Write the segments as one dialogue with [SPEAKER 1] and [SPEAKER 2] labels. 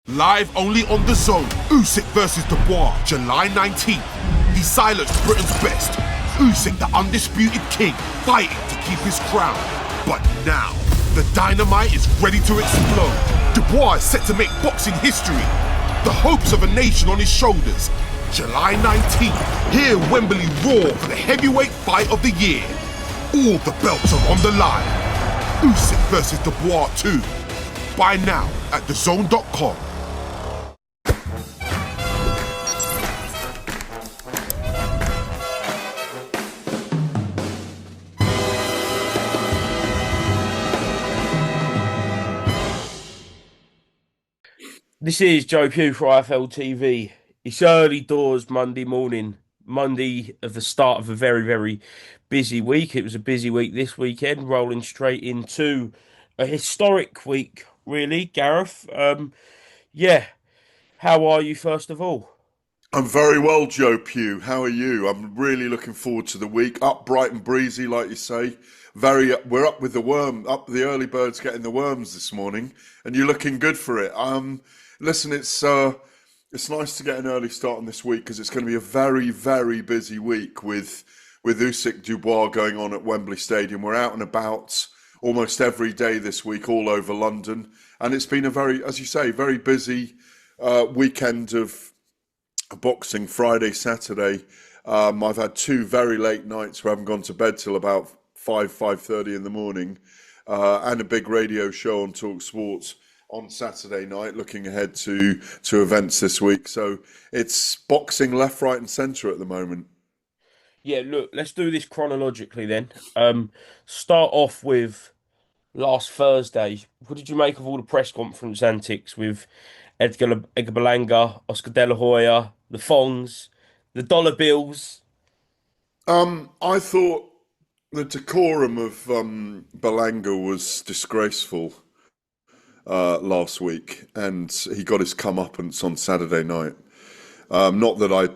[SPEAKER 1] Live only on The Zone. Usyk versus Dubois, July 19th. He silenced Britain's best. Usyk, the undisputed king, fighting to keep his crown. But now, the dynamite is ready to explode. Dubois is set to make boxing history. The hopes of a nation on his shoulders. July 19th, here Wembley roar for the heavyweight fight of the year. All the belts are on the line. Usyk versus Dubois 2. Buy now at thezone.com.
[SPEAKER 2] This is Joe Pugh for IFLTV. It's early doors Monday morning, Monday of the start of a very, very busy week. It was a busy week this weekend, rolling straight into a historic week, really, Gareth. Yeah, how are you first of all?
[SPEAKER 3] I'm very well, Joe Pugh. How are you? I'm really looking forward to the week. Up bright and breezy, like you say. We're up with the worm, up the early birds getting the worms this morning, and you're looking good for it. Listen, it's nice to get an early start on this week because it's going to be a very, very busy week with Usyk Dubois going on at Wembley Stadium. We're out and about almost every day this week, all over London, and it's been a very, as you say, very busy weekend of boxing. Friday, Saturday. I've had two very late nights where I haven't gone to bed till about 5:30 in the morning, and a big radio show on Talk Sports on Saturday night, looking ahead to events this week. So it's boxing left, right and centre at the moment.
[SPEAKER 2] Yeah, look, let's do this chronologically then. Start off with last Thursday. What did you make of all the press conference antics with Edgar Balanga, Oscar De La Hoya, the Fongs, the dollar bills?
[SPEAKER 3] I thought the decorum of Balanga was disgraceful last week, and he got his comeuppance on Saturday night. Not that I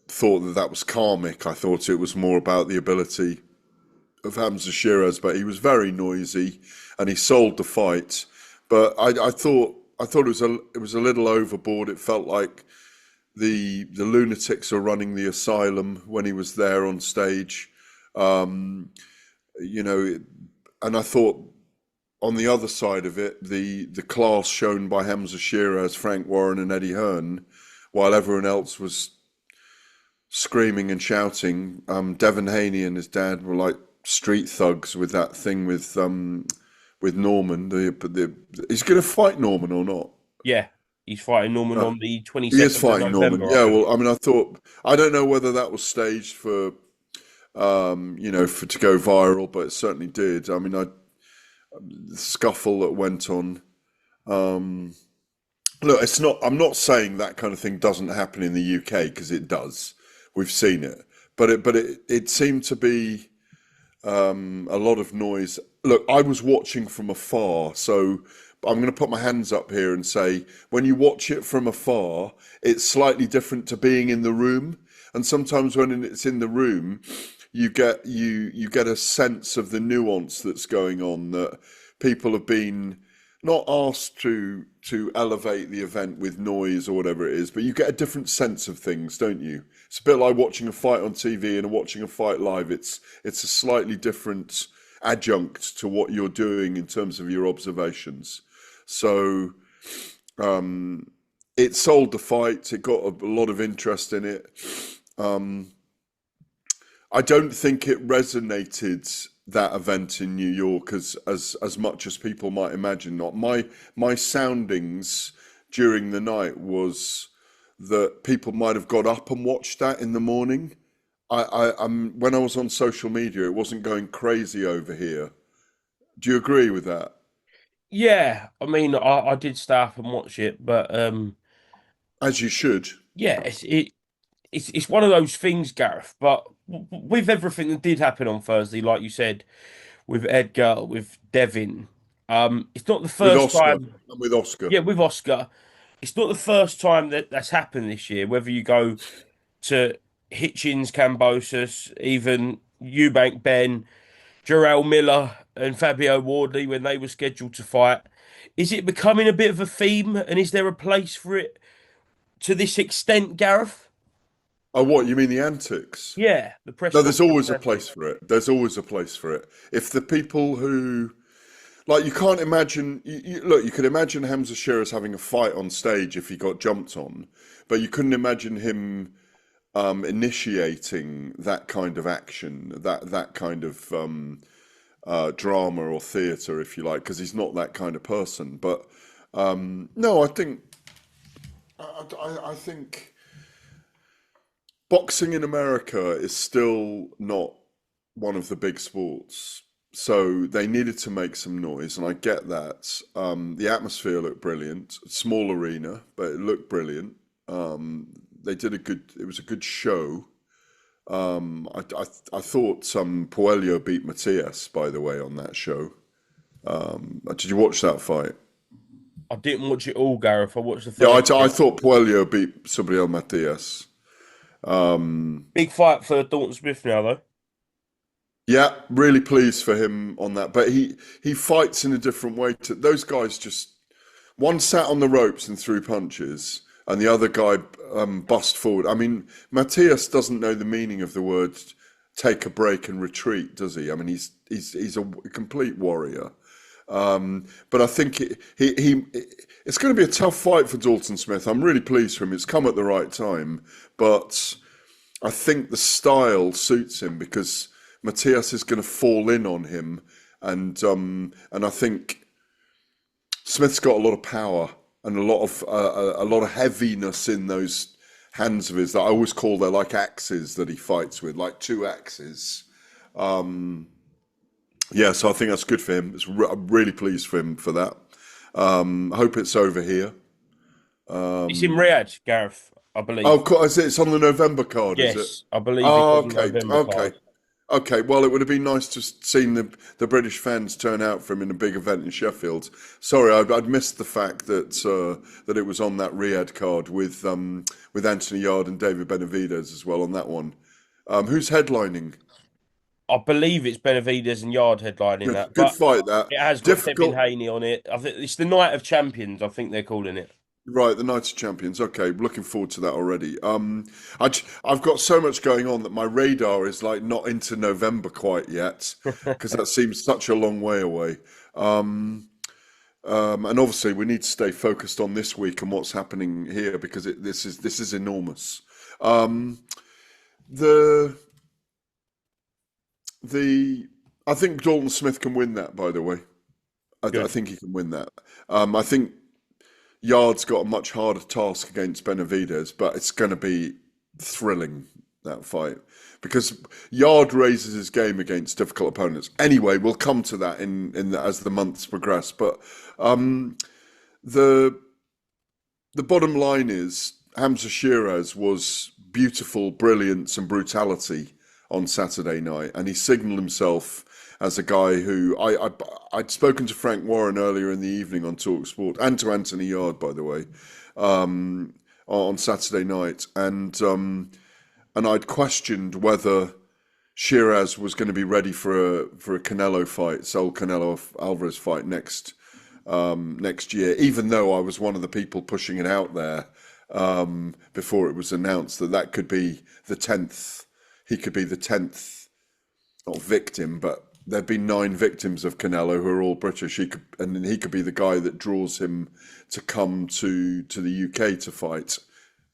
[SPEAKER 3] thought that was karmic. I thought it was more about the ability of SHEERAZ, but he was very noisy and he sold the fight. But I thought it was a little overboard. It felt like the lunatics are running the asylum when he was there on stage. And I thought on the other side of it, the class shown by SHEERAZ, Frank Warren and Eddie Hearn, while everyone else was screaming and shouting, Devon Haney and his dad were like street thugs with that thing with Norman. He's going to fight Norman or not?
[SPEAKER 2] Yeah, he's fighting Norman on the 22nd
[SPEAKER 3] He is fighting
[SPEAKER 2] of November.
[SPEAKER 3] Norman. Yeah, well, I mean, I don't know whether that was staged for to go viral, but it certainly did. I mean, the scuffle that went on. Look, it's not. I'm not saying that kind of thing doesn't happen in the UK, because it does. We've seen it, but it seemed to be a lot of noise. Look, I was watching from afar, so I'm going to put my hands up here and say, when you watch it from afar, it's slightly different to being in the room. And sometimes when it's in the room, you get a sense of the nuance that's going on, that people have been not asked to elevate the event with noise or whatever it is, but you get a different sense of things, don't you? It's a bit like watching a fight on TV and watching a fight live. It's a slightly different adjunct to what you're doing in terms of your observations. So it sold the fight. It got a lot of interest in it. I don't think it resonated, that event in New York, as much as people might imagine. Not my soundings during the night was that people might have got up and watched that in the morning. When I was on social media, it wasn't going crazy over here. Do you agree with that?
[SPEAKER 2] Yeah, I mean, I did stay up and watch it, but
[SPEAKER 3] As you should.
[SPEAKER 2] yeah, it's one of those things, Gareth. But with everything that did happen on Thursday, like you said, with Edgar, with Devin, it's not the
[SPEAKER 3] With
[SPEAKER 2] first
[SPEAKER 3] Oscar.
[SPEAKER 2] time.
[SPEAKER 3] And with Oscar.
[SPEAKER 2] Yeah, with Oscar, it's not the first time that's happened this year. Whether you go to Hitchens, Cambosos, even Eubank Ben, Jarrell Miller, and Fabio Wardley when they were scheduled to fight, Is it becoming a bit of a theme, and is there a place for it to this extent, Gareth?
[SPEAKER 3] Oh, what you mean the antics?
[SPEAKER 2] Yeah, the press
[SPEAKER 3] No, there's
[SPEAKER 2] conference
[SPEAKER 3] always a
[SPEAKER 2] antics.
[SPEAKER 3] place for it. There's always a place for it. If the people who like you can't imagine look, you could imagine Hamza Sheeraz having a fight on stage if he got jumped on, but you couldn't imagine him initiating that kind of action, that kind of drama or theatre, if you like, because he's not that kind of person. But no, I think boxing in America is still not one of the big sports. So they needed to make some noise, and I get that. The atmosphere looked brilliant. Small arena, but it looked brilliant. They did a good. It was a good show. I thought Puello beat Matias, by the way, on that show. Did you watch that fight?
[SPEAKER 2] I didn't watch it all, Gareth. I watched the
[SPEAKER 3] Yeah,
[SPEAKER 2] first
[SPEAKER 3] I
[SPEAKER 2] bit.
[SPEAKER 3] thought Puello beat Subriel Matias.
[SPEAKER 2] Big fight for Dalton Smith now, though.
[SPEAKER 3] Yeah, really pleased for him on that. But he fights in a different way to those guys. Just one sat on the ropes and threw punches, and the other guy bust forward. I mean, Matthias doesn't know the meaning of the word "take a break and retreat," does he? I mean, he's a complete warrior. But I think it's going to be a tough fight for Dalton Smith. I'm really pleased for him. It's come at the right time, but I think the style suits him because Matthias is going to fall in on him, and I think Smith's got a lot of power and a lot of heaviness in those hands of his that I always call they're like axes that he fights with, like two axes. Yeah, so I think that's good for him. I'm really pleased for him for that. I hope it's over here.
[SPEAKER 2] It's in Riyadh, Gareth, I
[SPEAKER 3] Oh,
[SPEAKER 2] believe.
[SPEAKER 3] it's on the November card, is it?
[SPEAKER 2] Yes, I believe it
[SPEAKER 3] Oh,
[SPEAKER 2] was a
[SPEAKER 3] okay,
[SPEAKER 2] November
[SPEAKER 3] okay.
[SPEAKER 2] card.
[SPEAKER 3] Okay, well, it would have been nice to seen the British fans turn out for him in a big event in Sheffield. Sorry, I'd missed the fact that that it was on that Riyadh card with Anthony Yard and David Benavidez as well on that one. Who's headlining?
[SPEAKER 2] I believe it's Benavidez and Yard headlining that,
[SPEAKER 3] Good
[SPEAKER 2] but
[SPEAKER 3] fight that.
[SPEAKER 2] it has got Devin
[SPEAKER 3] Difficult.
[SPEAKER 2] Haney on it. I think it's the Night of Champions, I think they're calling it.
[SPEAKER 3] Right, the Knights of Champions. Okay, looking forward to that already. I've got so much going on that my radar is like not into November quite yet because that seems such a long way away. And obviously we need to stay focused on this week and what's happening here because this is enormous. The I think Dalton Smith can win that. By the way, I
[SPEAKER 2] Good.
[SPEAKER 3] think he can win that. I think Yard's got a much harder task against Benavidez, but it's going to be thrilling, that fight, because Yard raises his game against difficult opponents. Anyway, we'll come to that as the months progress. But the bottom line is Hamza Sheeraz was beautiful brilliance and brutality on Saturday night, and he signalled himself as a guy who I'd spoken to Frank Warren earlier in the evening on Talk Sport, and to Anthony Yard, by the way, on Saturday night, and I'd questioned whether Sheeraz was going to be ready for a Canelo fight, Saul Canelo Alvarez fight next year, even though I was one of the people pushing it out there before it was announced that could be the 10th. He could be the 10th, not victim, but there'd been 9 victims of Canelo who are all British. He could be the guy that draws him to come to the UK to fight.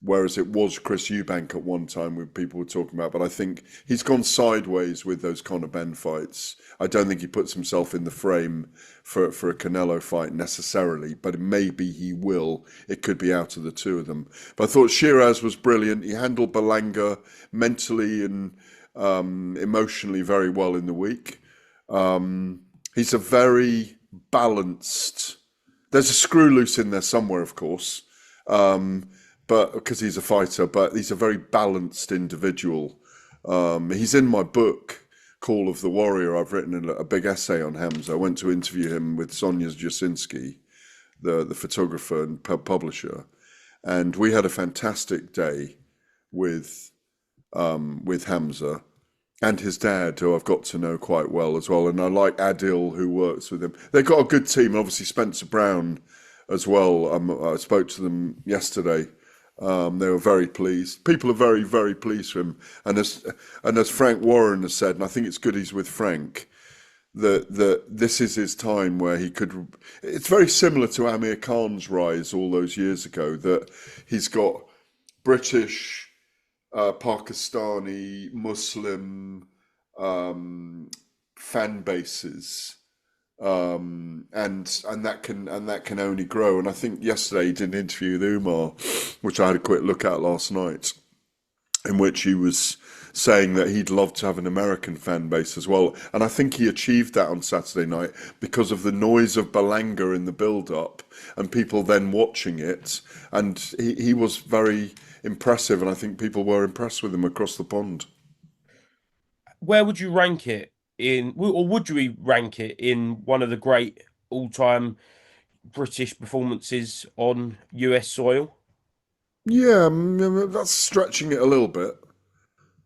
[SPEAKER 3] Whereas it was Chris Eubank at one time, when people were talking about. But I think he's gone sideways with those Conor Benn fights. I don't think he puts himself in the frame for a Canelo fight necessarily, but maybe he will. It could be out of the two of them. But I thought Sheeraz was brilliant. He handled Balanga mentally and emotionally very well in the week. He's a very balanced. There's a screw loose in there somewhere, of course. But because he's a fighter, but he's a very balanced individual. He's in my book, Call of the Warrior. I've written a big essay on Hamza. I went to interview him with Sonia Jasinski, the photographer and publisher, and we had a fantastic day with Hamza. and his dad, who I've got to know quite well as well. And I like Adil, who works with him. They've got a good team. Obviously, Spencer Brown as well. I spoke to them yesterday. They were very pleased. People are very, very pleased for him. And as Frank Warren has said, and I think it's good he's with Frank, that this is his time where he could. It's very similar to Amir Khan's rise all those years ago. That he's got British, Pakistani, Muslim fan bases, and that can only grow. And I think yesterday he did an interview with Umar, which I had a quick look at last night, in which he was saying that he'd love to have an American fan base as well. And I think he achieved that on Saturday night because of the noise of Balanga in the build-up and people then watching it. And he was very impressive, and I think people were impressed with him across the pond.
[SPEAKER 2] Where would you rank it in, or would you rank it in one of the great all-time British performances on US soil?
[SPEAKER 3] Yeah, that's stretching it a little bit.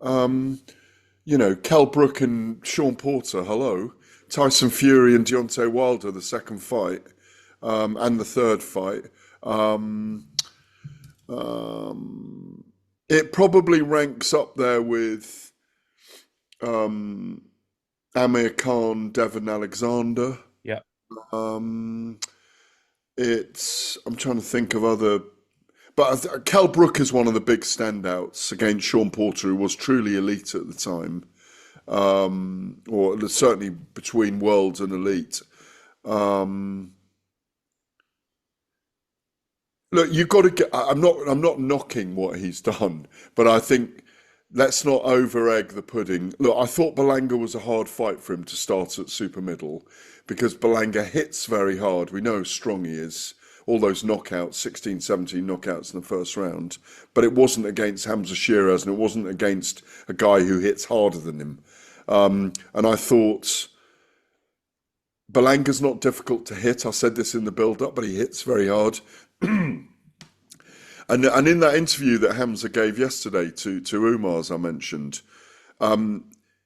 [SPEAKER 3] Kell Brook and Sean Porter, hello. Tyson Fury and Deontay Wilder, the second fight, and the third fight. It probably ranks up there with Amir Khan, Devon Alexander.
[SPEAKER 2] Yeah.
[SPEAKER 3] I'm trying to think of other. But Kell Brook is one of the big standouts against Sean Porter, who was truly elite at the time, or certainly between worlds and elite. Look, you've got to get. I'm not knocking what he's done, but I think let's not over-egg the pudding. Look, I thought Balanga was a hard fight for him to start at super middle because Balanga hits very hard. We know how strong he is. All those knockouts, 16, 17 knockouts in the first round. But it wasn't against Hamza Sheeraz, and it wasn't against a guy who hits harder than him. And I thought Balanga's not difficult to hit. I said this in the build-up, but he hits very hard. And in that interview that Hamza gave yesterday to Umar, as I mentioned,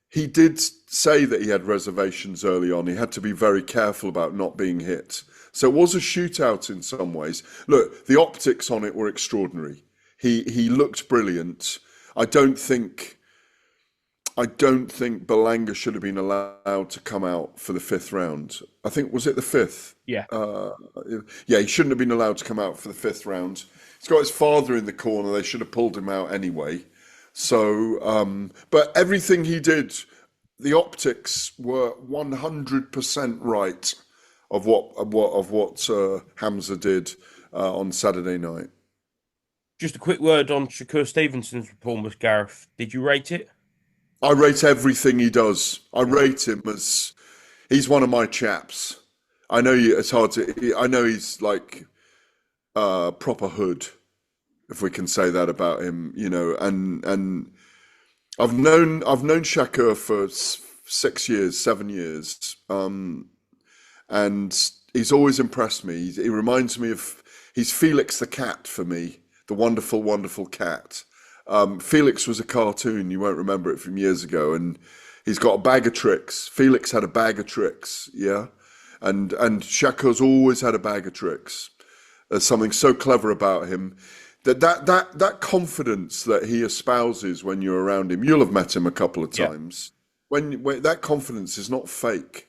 [SPEAKER 3] he did say that he had reservations early on. He had to be very careful about not being hit. So it was a shootout in some ways. Look, the optics on it were extraordinary. He looked brilliant. I don't think Balanga should have been allowed to come out for the fifth round. I think, was it the fifth?
[SPEAKER 2] Yeah.
[SPEAKER 3] Yeah, he shouldn't have been allowed to come out for the fifth round. He's got his father in the corner. They should have pulled him out anyway. So, but everything he did, the optics were 100% right of what Hamza did on Saturday night.
[SPEAKER 2] Just a quick word on Shakur Stevenson's performance, Gareth. Did you rate it?
[SPEAKER 3] I rate everything he does. I rate him as he's one of my chaps. I know it's hard to. I know he's like proper hood, if we can say that about him. And I've known Shakur for 6 years, 7 years, and he's always impressed me. He reminds me of he's Felix the cat for me, the wonderful, wonderful cat. Felix was a cartoon, you won't remember it from years ago, and he's got a bag of tricks. Felix had a bag of tricks, yeah? And Shakur's always had a bag of tricks. There's something so clever about him. That confidence that he espouses when you're around him, you'll have met him a couple of times. When that confidence is not fake.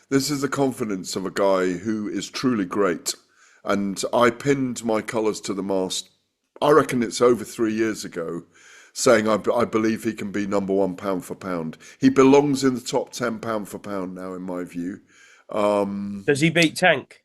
[SPEAKER 3] This is the confidence of a guy who is truly great. And I pinned my colours to the mast, I reckon it's over 3 years ago, saying I believe he can be number one pound for pound. He belongs in the top 10 pound for pound now, in my view.
[SPEAKER 2] Does he beat Tank?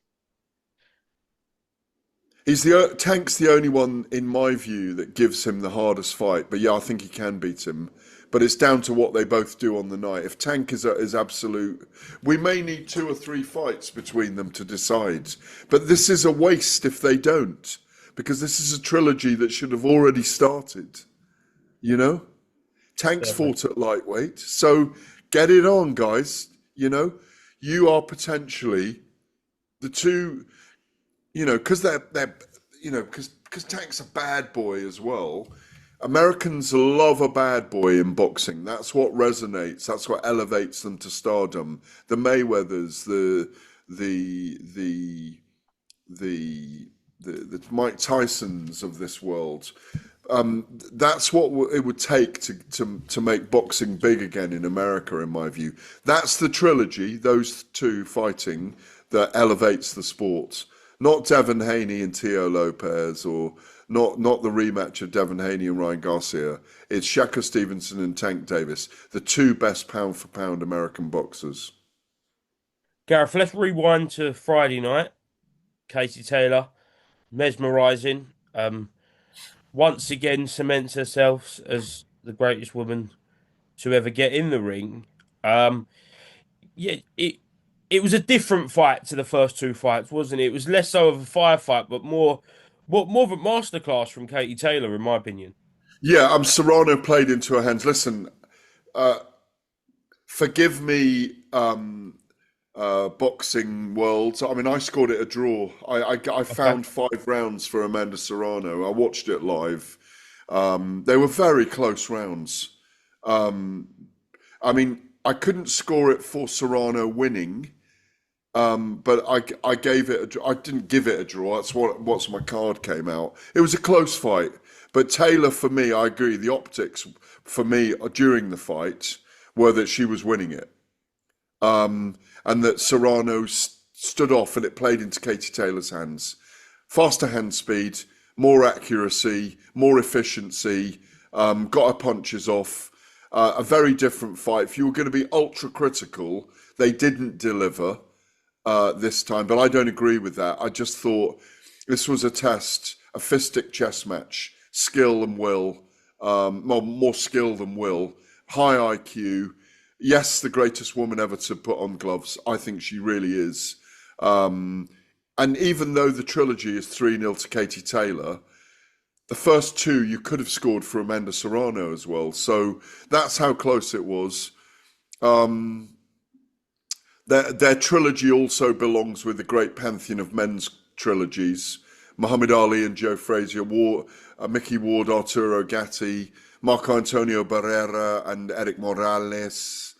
[SPEAKER 3] Tank's the only one, in my view, that gives him the hardest fight. But yeah, I think he can beat him. But it's down to what they both do on the night. If Tank is absolute, we may need 2 or 3 fights between them to decide. But this is a waste if they don't, because this is a trilogy that should have already started. You know, Tank's fought at lightweight, so get it on, guys. You know, you are potentially the two. You know, because they're because Tank's a bad boy as well. Americans love a bad boy in boxing. That's what resonates. That's what elevates them to stardom. The Mayweathers, the the the the Mike Tysons of this world. That's what it would take to make boxing big again in America, in my view. That's the trilogy, those two fighting, that elevates the sport. Not Devin Haney and Teo Lopez, or not the rematch of Devin Haney and Ryan Garcia. It's Shakur Stevenson and Tank Davis, the two best pound for pound American boxers.
[SPEAKER 2] Gareth, let's rewind to Friday night. Katie Taylor, mesmerising. Once again cements herself as the greatest woman to ever get in the ring. Yeah, it was a different fight to the first two fights, wasn't it? It was less so of a firefight, but more of a masterclass from Katie Taylor, in my opinion.
[SPEAKER 3] Yeah, Serrano played into her hands. Listen, forgive me, boxing world. I mean, I scored it a draw. I found 5 rounds for Amanda Serrano. I watched it live. They were very close rounds. I mean, I couldn't score it for Serrano winning, but I gave it. I didn't give it a draw. That's what's my card came out. It was a close fight, but Taylor, for me, I agree. The optics for me during the fight were that she was winning it. And that Serrano stood off and it played into Katie Taylor's hands. Faster hand speed, more accuracy, more efficiency, got her punches off. A very different fight. If you were going to be ultra critical, they didn't deliver this time, but I don't agree with that. I just thought this was a test, a fistic chess match, skill and will, more skill than will, high IQ. Yes, the greatest woman ever to put on gloves. I think she really is. And even though the trilogy is 3-0 to Katie Taylor, the first two you could have scored for Amanda Serrano as well. So that's how close it was. Their trilogy also belongs with the great pantheon of men's trilogies. Muhammad Ali and Joe Frazier, Mickey Ward, Arturo Gatti, Marco Antonio Barrera and Eric Morales,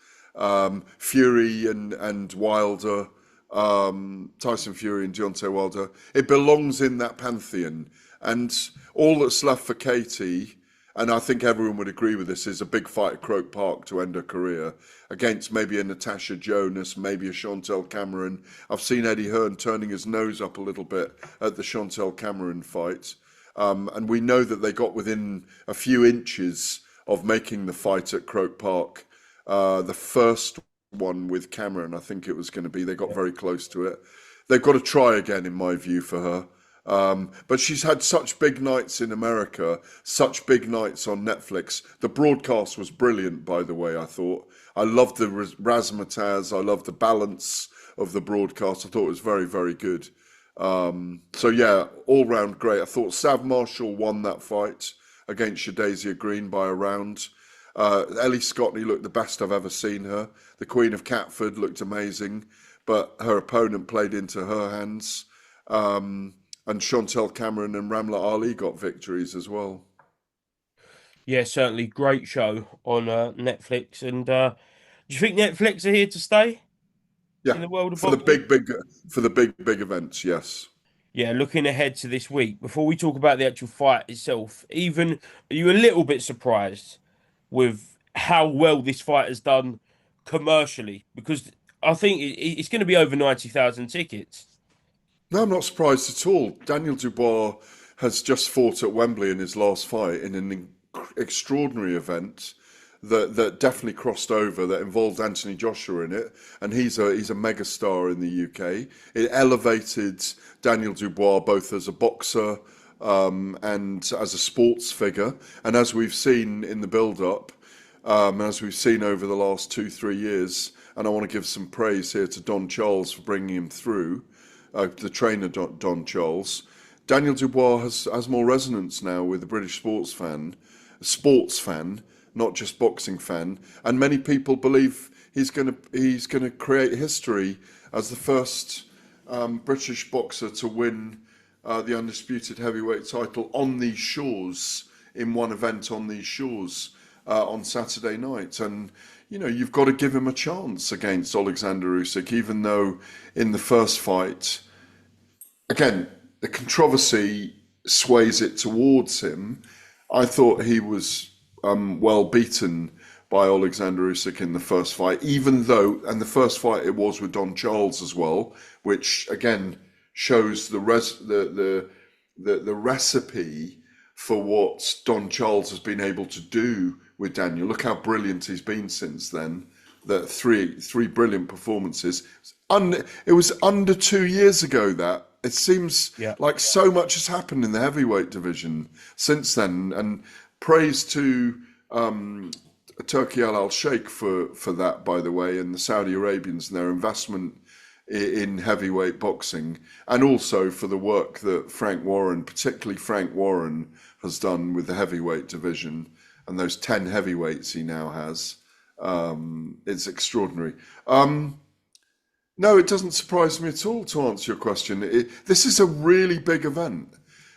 [SPEAKER 3] Fury and Wilder, Tyson Fury and Deontay Wilder. It belongs in that pantheon. And all that's left for Katie, and I think everyone would agree with this, is a big fight at Croke Park to end her career against maybe a Natasha Jonas, maybe a Chantel Cameron. I've seen Eddie Hearn turning his nose up a little bit at the Chantel Cameron fight. And we know that they got within a few inches of making the fight at Croke Park. The first one with Cameron, I think it was going to be, they got very close to it. They've got to try again, in my view, for her. But she's had such big nights in America, such big nights on Netflix. The broadcast was brilliant, by the way, I thought. I loved the razzmatazz. I loved the balance of the broadcast. I thought it was very, very good. So yeah, all round great. I thought Sav Marshall won that fight against Shadesia Green by a round. Ellie Scotney looked the best I've ever seen her. The Queen of Catford looked amazing, but her opponent played into her hands. And Chantel Cameron and Ramla Ali got victories as well.
[SPEAKER 2] Yeah, certainly great show on Netflix. And do you think Netflix are here to stay in the world of
[SPEAKER 3] for the
[SPEAKER 2] boxing?
[SPEAKER 3] big events, yes.
[SPEAKER 2] Yeah, looking ahead to this week, before we talk about the actual fight itself, are you a little bit surprised with how well this fight has done commercially? Because I think it's going to be over 90,000 tickets.
[SPEAKER 3] No, I'm not surprised at all. Daniel Dubois has just fought at Wembley in his last fight in an extraordinary event that definitely crossed over, that involved Anthony Joshua in it, and he's a mega star in the UK. It elevated Daniel Dubois both as a boxer and as a sports figure, and as we've seen in the build-up, as we've seen over the last 2-3 years, and I want to give some praise here to Don Charles for bringing him through. The trainer Don Charles, Daniel Dubois has more resonance now with the British sports fan, not just boxing fan, and many people believe he's going to create history as the first British boxer to win the undisputed heavyweight title on these shores in one event on these shores on Saturday night. And, you know, you've got to give him a chance against Alexander Usyk, even though in the first fight, again, the controversy sways it towards him. I thought he was well beaten by Alexander Usyk in the first fight, even though, and the first fight it was with Don Charles as well, which again shows the recipe for what Don Charles has been able to do with Daniel. Look how brilliant he's been since then. The three brilliant performances. It was under 2 years ago that. It seems like so much has happened in the heavyweight division since then, and praise to Turki Al Sheikh for that, by the way, and the Saudi Arabians and their investment in heavyweight boxing, and also for the work that Frank Warren, particularly Frank Warren, has done with the heavyweight division and those 10 heavyweights he now has. It's extraordinary. No, it doesn't surprise me at all, to answer your question. This is a really big event,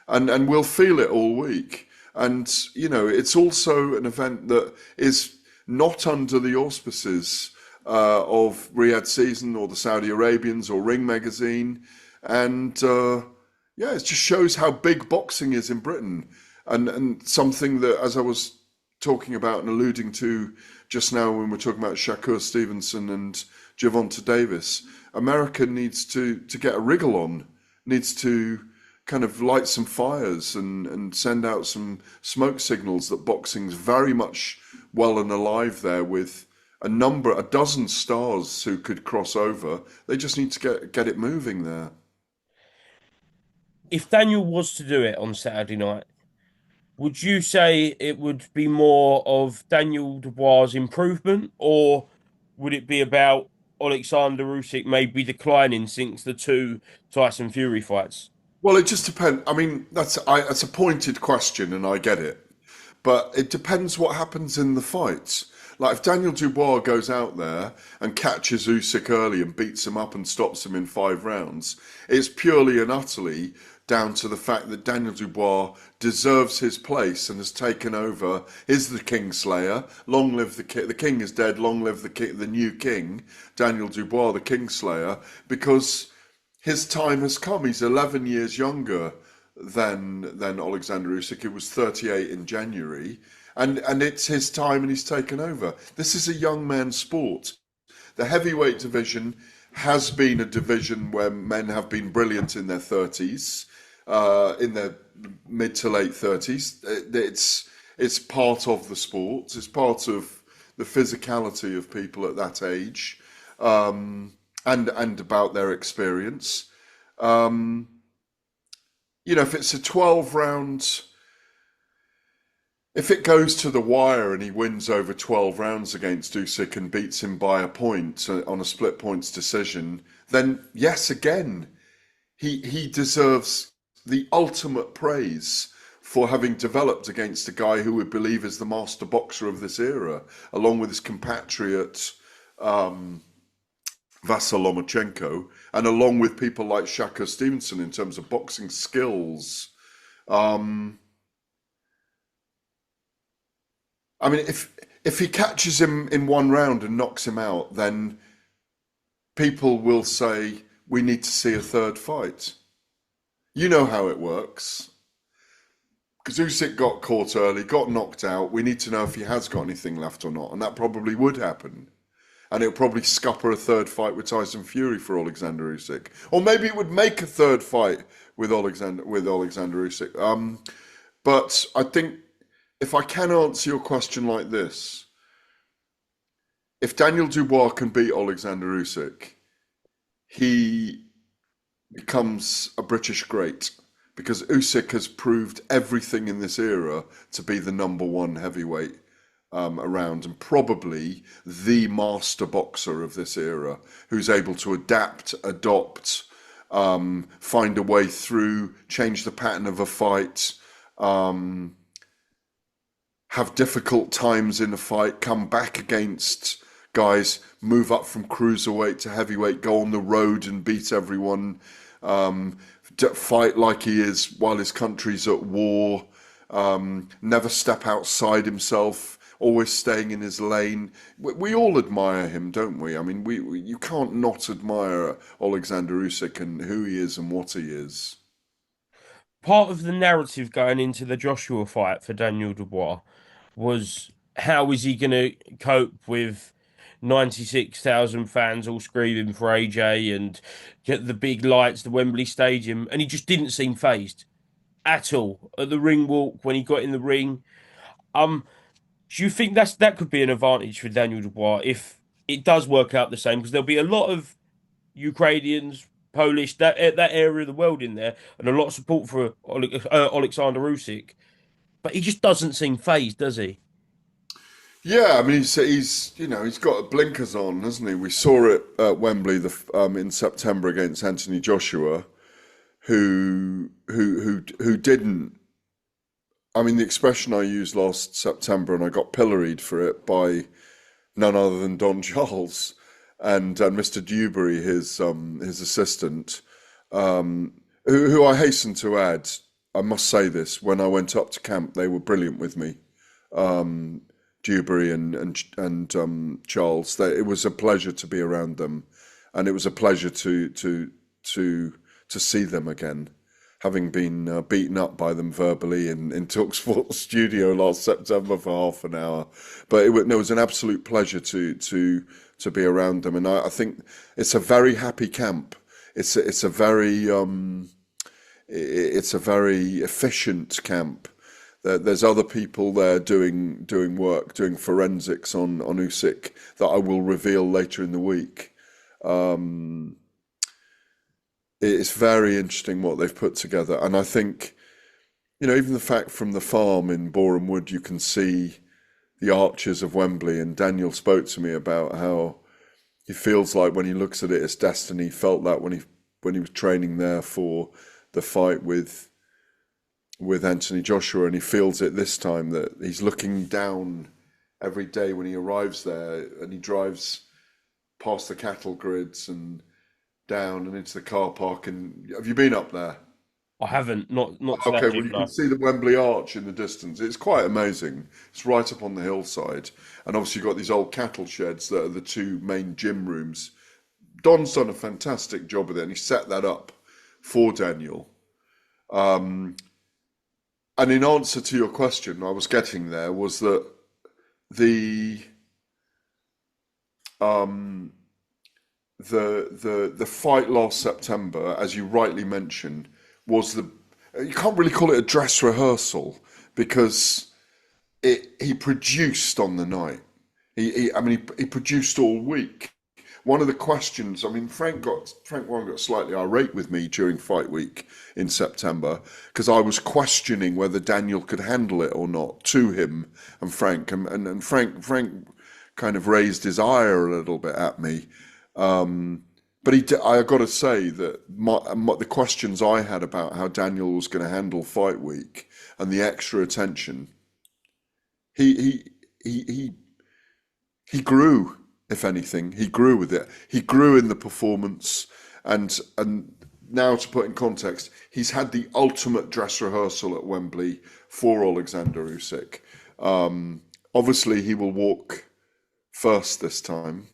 [SPEAKER 3] and we'll feel it all week. And, you know, it's also an event that is not under the auspices of Riyadh Season or the Saudi Arabians or Ring Magazine. And, it just shows how big boxing is in Britain. And something that, as I was talking about and alluding to just now when we're talking about Shakur Stevenson and Gervonta Davis, America needs to get a wriggle on, needs to kind of light some fires and send out some smoke signals that boxing's very much well and alive there, with a dozen stars who could cross over. They just need to get it moving there.
[SPEAKER 2] If Daniel was to do it on Saturday night, would you say it would be more of Daniel Dubois' improvement, or would it be about Alexander Usyk maybe declining since the two Tyson Fury fights?
[SPEAKER 3] Well, it just depends. I mean, that's a pointed question, and I get it. But it depends what happens in the fights. Like, if Daniel Dubois goes out there and catches Usyk early and beats him up and stops him in 5 rounds, it's purely and utterly down to the fact that Daniel Dubois deserves his place and has taken over, is the Kingslayer. Long live the king. The king is dead. Long live the new king, Daniel Dubois, the Kingslayer, because his time has come. He's 11 years younger than Alexander Usyk, who was 38 in January. And it's his time, and he's taken over. This is a young man's sport. The heavyweight division has been a division where men have been brilliant in their 30s, in their mid to late 30s. It's part of the sport. It's part of the physicality of people at that age, and about their experience. You know, if it's a 12-round... If it goes to the wire and he wins over 12 rounds against Usyk and beats him by a point on a split points decision, then yes, again, he deserves the ultimate praise for having developed against a guy who we believe is the master boxer of this era, along with his compatriot Vasyl Lomachenko, and along with people like Shakur Stevenson in terms of boxing skills. I mean, if he catches him in 1 round and knocks him out, then people will say, we need to see a third fight. You know how it works. Because Usyk got caught early, got knocked out. We need to know if he has got anything left or not. And that probably would happen. And it'll probably scupper a third fight with Tyson Fury for Alexander Usyk. Or maybe it would make a third fight with Alexander Usyk. But I think, if I can answer your question like this, if Daniel Dubois can beat Alexander Usyk, he becomes a British great, because Usyk has proved everything in this era to be the #1 heavyweight around, and probably the master boxer of this era, who's able to adapt, adopt, find a way through, change the pattern of a fight, have difficult times in a fight, come back against guys, move up from cruiserweight to heavyweight, go on the road and beat everyone, fight like he is while his country's at war, never step outside himself, always staying in his lane. We all admire him, don't we? I mean, you can't not admire Alexander Usyk and who he is and what he is.
[SPEAKER 2] Part of the narrative going into the Joshua fight for Daniel Dubois was how is he going to cope with 96,000 fans all screaming for AJ and get the big lights, the Wembley Stadium, and he just didn't seem phased at all at the ring walk when he got in the ring. Do you think that could be an advantage for Daniel Dubois if it does work out the same? Because there'll be a lot of Ukrainians, Polish, that area of the world in there, and a lot of support for Alexander Usyk. But he just doesn't seem phased, does he?
[SPEAKER 3] Yeah, I mean he's got blinkers on, hasn't he? We saw it at Wembley in September against Anthony Joshua, who didn't. I mean, the expression I used last September, and I got pilloried for it by none other than Don Charles and Mr. Dewberry, his assistant, who I hasten to add, I must say this, when I went up to camp, they were brilliant with me. Dewberry and Charles. It was a pleasure to be around them, and it was a pleasure to see them again, having been beaten up by them verbally in Talksport studio last September for half an hour. But it was an absolute pleasure to be around them, and I think it's a very happy camp. It's a very efficient camp. There's other people there doing work, doing forensics on Usyk that I will reveal later in the week. It's very interesting what they've put together, and I think, even the fact from the farm in Boreham Wood, you can see the arches of Wembley. And Daniel spoke to me about how he feels like when he looks at it, it's destiny. He felt that when he was training there for the fight with Anthony Joshua, and he feels it this time, that he's looking down every day when he arrives there, and he drives past the cattle grids and down and into the car park. And have you been up there?
[SPEAKER 2] I haven't, not to
[SPEAKER 3] Okay,
[SPEAKER 2] that
[SPEAKER 3] well,
[SPEAKER 2] gym,
[SPEAKER 3] you
[SPEAKER 2] no.
[SPEAKER 3] can see the Wembley Arch in the distance. It's quite amazing. It's right up on the hillside, and obviously you've got these old cattle sheds that are the two main gym rooms. Don's done a fantastic job with it, and he set that up for Daniel. And in answer to your question, I was getting there, was that the fight last September, as you rightly mentioned, was you can't really call it a dress rehearsal, because he produced on the night. He produced all week. One of the questions, I mean, Frank Warren got slightly irate with me during fight week in September, because I was questioning whether Daniel could handle it or not to him and Frank, and Frank kind of raised his ire a little bit at me. But I got to say that the questions I had about how Daniel was going to handle fight week and the extra attention, he grew. If anything, he grew with it. He grew in the performance, and now, to put in context, he's had the ultimate dress rehearsal at Wembley for Alexander Usyk. Obviously, he will walk first this time.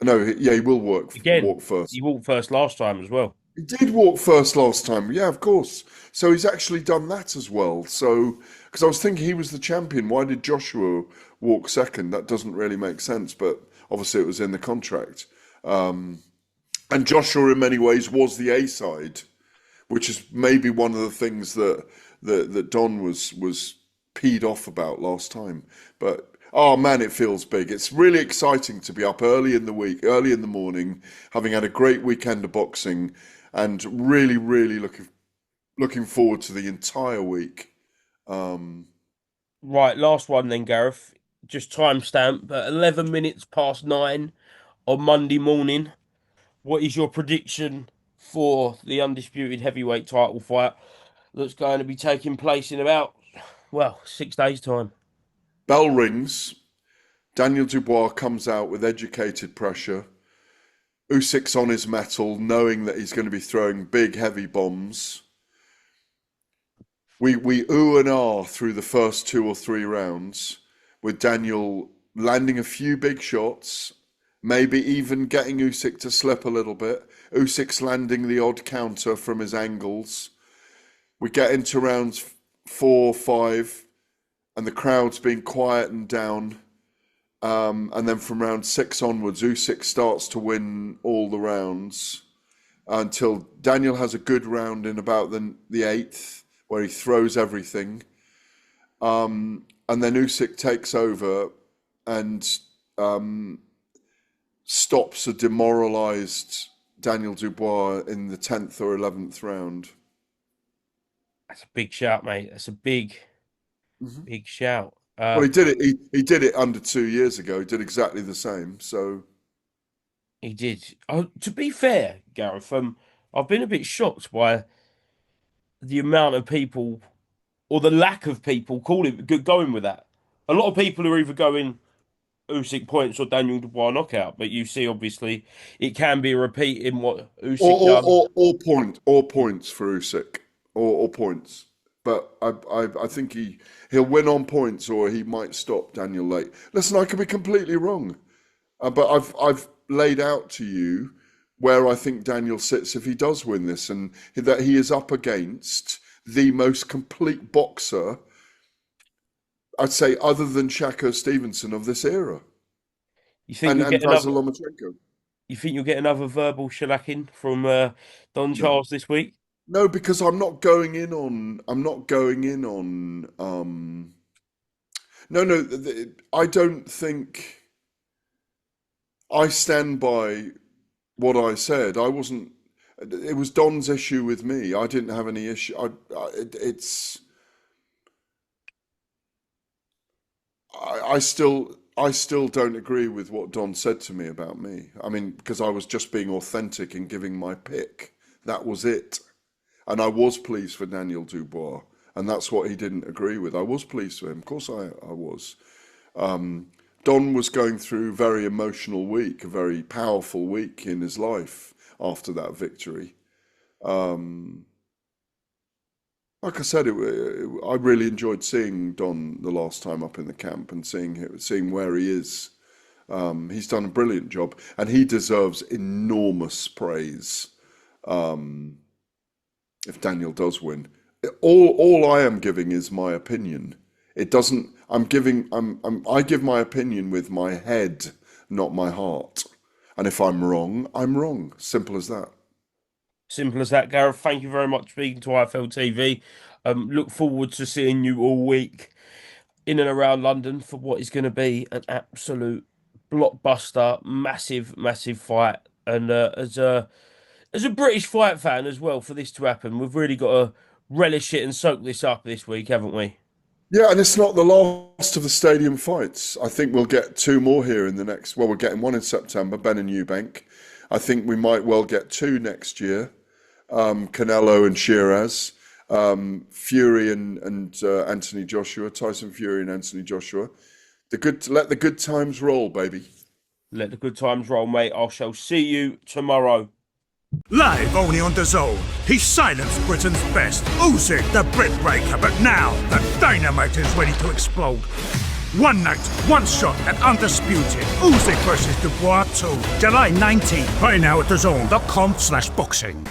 [SPEAKER 3] No, he will walk first.
[SPEAKER 2] He walked first last time as well.
[SPEAKER 3] He did walk first last time, yeah, of course. So he's actually done that as well. So, because I was thinking he was the champion, why did Joshua walk second? That doesn't really make sense, but obviously it was in the contract. And Joshua, in many ways, was the A side, which is maybe one of the things that Don was peed off about last time. But oh man, it feels big. It's really exciting to be up early in the morning, having had a great weekend of boxing, and really, really looking forward to the entire week.
[SPEAKER 2] Right, last one then, Gareth. Just timestamp at 11 minutes past 9 on Monday morning. What is your prediction for the undisputed heavyweight title fight that's going to be taking place in about, 6 days' time?
[SPEAKER 3] Bell rings. Daniel Dubois comes out with educated pressure. Usyk's on his mettle, knowing that he's going to be throwing big, heavy bombs. we ooh and ah through the first 2 or 3 rounds, with Daniel landing a few big shots, maybe even getting Usyk to slip a little bit. Usyk's landing the odd counter from his angles. We get into rounds 4, 5, and the crowd's been quietened down. And then from round 6 onwards, Usyk starts to win all the rounds until Daniel has a good round in about the 8th, where he throws everything. And then Usyk takes over and stops a demoralised Daniel Dubois in the 10th or 11th round.
[SPEAKER 2] That's a big shout, mate. That's a big shout.
[SPEAKER 3] Well, he did it. He did it under 2 years ago. He did exactly the same. So
[SPEAKER 2] he did. To be fair, Gareth, I've been a bit shocked by the amount of people, or the lack of people, going with that. A lot of people are either going Usyk points or Daniel Dubois knockout, but you see, obviously, it can be a repeat in what Usyk done.
[SPEAKER 3] Or points for Usyk, or points. But I think he'll win on points, or he might stop Daniel late. Listen, I could be completely wrong, but I've laid out to you where I think Daniel sits if he does win this, and that he is up against the most complete boxer, I'd say, other than Shakur Stevensons of this era.
[SPEAKER 2] You think
[SPEAKER 3] and
[SPEAKER 2] Vasyl
[SPEAKER 3] Lomachenko.
[SPEAKER 2] You think you'll get another verbal shellacking from Don Charles this week?
[SPEAKER 3] No, because I'm not going in on. I don't think. I stand by what I said. I wasn't. It was Don's issue with me. I didn't have any issue. I still don't agree with what Don said to me about me. I mean, because I was just being authentic and giving my pick. That was it. And I was pleased for Daniel Dubois. And that's what he didn't agree with. I was pleased for him. Of course I was. Don was going through a very emotional week, a very powerful week in his life after that victory. Like I said, I really enjoyed seeing Don the last time up in the camp and seeing where he is. He's done a brilliant job, and he deserves enormous praise if Daniel does win. All I am giving is my opinion. It doesn't. I give my opinion with my head, not my heart. And if I'm wrong, I'm wrong. Simple as that.
[SPEAKER 2] Simple as that, Gareth. Thank you very much for speaking to IFLTV. Look forward to seeing you all week in and around London for what is going to be an absolute blockbuster, massive, massive fight. And as a British fight fan as well, for this to happen, we've really got to relish it and soak this up this week, haven't we?
[SPEAKER 3] Yeah, and it's not the last of the stadium fights. I think we'll get 2 more here in the next. Well, we're getting one in September, Ben and Eubank. I think we might well get 2 next year. Canelo and SHEERAZ, Fury and Anthony Joshua, Tyson Fury and Anthony Joshua. Let the good times roll, baby.
[SPEAKER 2] Let the good times roll, mate. I shall see you tomorrow.
[SPEAKER 4] Live only on DAZN, he silenced Britain's best, Usyk the Brit Breaker, but now the dynamite is ready to explode. One night, one shot at Undisputed, Usyk versus Dubois 2, July 19th, right now at DAZN.com/boxing.